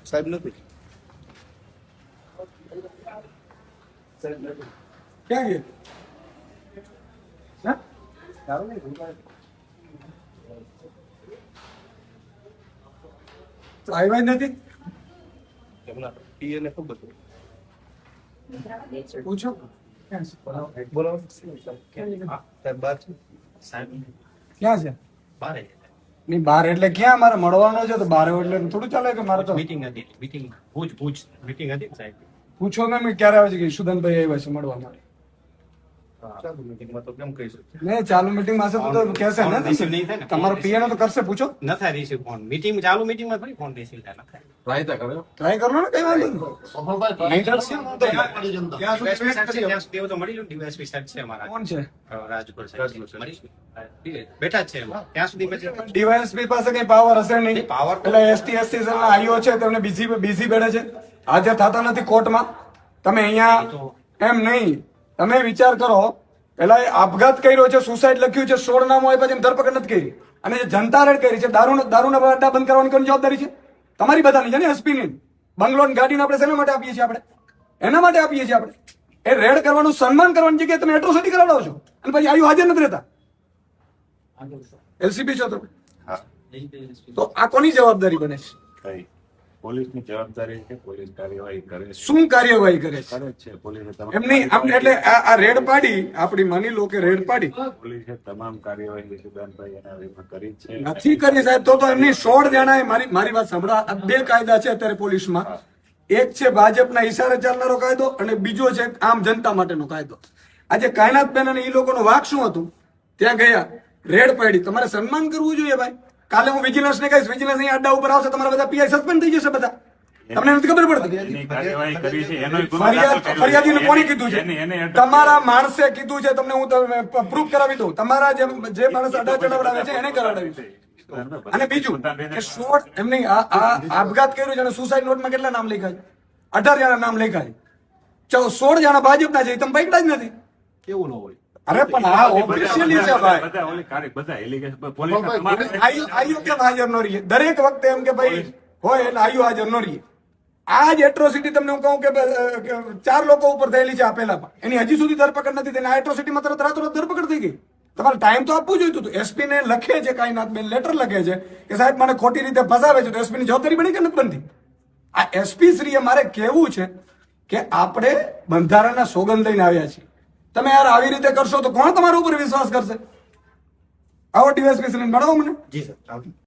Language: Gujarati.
સાહેબ નથી ક્યાં ગયા? હા? આવ્યા જ નથી. એમના પીએ ને ખબર પૂછો બોલો સાહેબ બહાર છે ક્યાં છે? બારે નહીં બહાર એટલે ક્યાં મારે મળવાનો છે તો બાર એટલે થોડું ચાલે કે મારે તો મીટિંગ હતી મીટિંગ ભુજ મીટિંગ હતી ને સાહેબ પૂછો ને મેં ક્યારે આવે છે કે સુદનભાઈ આવ્યા છે મળવા માટે. ચાલુ મીટિંગમાં તો કેમ કહીશું નહીં ચાલુ મીટિંગ માં હશે તો કહેશે ને રિસીવ નહીં થાય ને તમારો પીએ ને તો કરશે. પૂછો ન થાય રિસીવ ફોન મીટિંગ ચાલુ મીટિંગમાં થોડી ફોન રિસીવ થાય ન થાય ટ્રાય કરો ને કઈ વાંધો નહીં. ત્યાં સુધી તો મળી લો ડીવાયએસપી સાહેબ છે અમારા કોણ છે? રાજગોર સાહેબ મળીશું બેઠા જ છે એમાં. ત્યાં સુધી પછી ડીવાયએસપી પાસે કઈ પાવર હશે નહીં. power તો- એટલે એસટી એસસી ના આઈઓ છે તેમને બીઝી બેઠે છે, હાજર થતા નથી કોર્ટમાં. તમે અહીંયા એમ નહીં, તમે વિચાર કરો પેલા એ આપઘાત કર્યો છે, સુસાઇડ લખ્યું છે, 16 નામો આપ્યા છે, ધરપકડ નથી કરી. અને જે જનતા રેડ કરી છે, દારૂના અડ્ડા બંધ કરવાની કોની જવાબદારી છે? તમારી બધાની છે ને, એસપી ની. બંગલો ને ગાડીને આપણે શેના માટે આપીએ છીએ? આપણે એના માટે આપીએ છીએ. આપણે એ રેડ કરવાનું સન્માન કરવાની જગ્યાએ તમે એટ્રોસિટી કરાવડાવો છો અને પછી આયુ હાજર નથી રહેતા. એલસીબી છો તમે તો આ કોની જવાબદારી બને છે? પોલીસની જવાબદારી છે, પોલીસ કાર્યવાહી કરે છે. શું કાર્યવાહી કરે છે? કરે જ છે પોલીસે એમ નહીં એટલે આ રેડ પાડી આપણી, માની લો કે રેડ પાડી પોલીસે તમામ કાર્યવાહી સુદાનભાઈ એના વિરુદ્ધ કરી જ છે. નથી કરી સાહેબ તો એમની 16 જણાએ મારી વાત સાંભળો. આ બે કાયદા છે અત્યારે પોલીસમાં. એક છે ભાજપના ઈશારે ચાલનારો કાયદો અને બીજો છે આમ જનતા માટેનો કાયદો. આજે કાયનાતબેન અને એ લોકોનો વાક શું હતું? ત્યાં ગયા, રેડ પાડી. તમારે સન્માન કરવું જોઈએ ભાઈ. કાલે હું વિજિલન્સ ને કહીશ, વિજિલન્સ અહીં અડ્ડા ઉપર આવશે, તમારા બધા પીઆઈ સસ્પેન્ડ થઈ જશે બધા. તમને નથી ખબર પડતી? એની કાર્યવાહી કરી છે, એનોય ગુનો દાખલ કર્યો છે. ફરિયાદીને કોણે કીધું છે? એને તમારા માણસે કીધું છે. તમને હું પ્રૂફ કરાવી દઉં. તમારા જે માણસ અડા ચડાવડાવે છે એને કરાવડાવી છે. અને બીજું કે 16 એમ નહીં, આ આપઘાત કર્યો છે અને સુસાઇડ નોટમાં કેટલા નામ લખ્યા છે? 18 જણા નામ લખ્યા છે. 16 જણા ભાજપના છે, તમે પકડા જ નથી. કેવું ન હોય. અરે પણ આ ઓફિશિયલી છે ભાઈ. બધા ઓલી બધા allegation પોલીસના તમામ આયુ કેમ હાજર ન રહીએ? દરેક વખતે એમ કે ભાઈ હોય એટલે આયુ હાજર ન રહીએ. આ જ એટ્રોસિટી તમને હું કહું કે 4 લોકો ઉપર થયેલી છે આ પહેલામાં, એની હજી સુધી ધરપકડ નથી થઈ. આ એટ્રોસિટીમાં તરત રાતોરાત ધરપકડ થઈ ગઈ. તમારે ટાઈમ તો આપવું જોઈતું હતું. એસપી ને લખે છે, કાયનાતબેન લેટર લખે છે કે સાહેબ મને ખોટી રીતે ફસાવે છે, તો એસપી ની જવાબદારી બની કે નથી બનતી? આ એસપી શ્રીએ મારે કહેવું છે કે આપણે બંધારણના સોગંદ લઈને આવ્યા છીએ. તમે યાર આવી રીતે કરશો તો કોણ તમારા ઉપર વિશ્વાસ કરશે? આવો ડીવાયએસપી શ્રીને મળો મને. જી સર.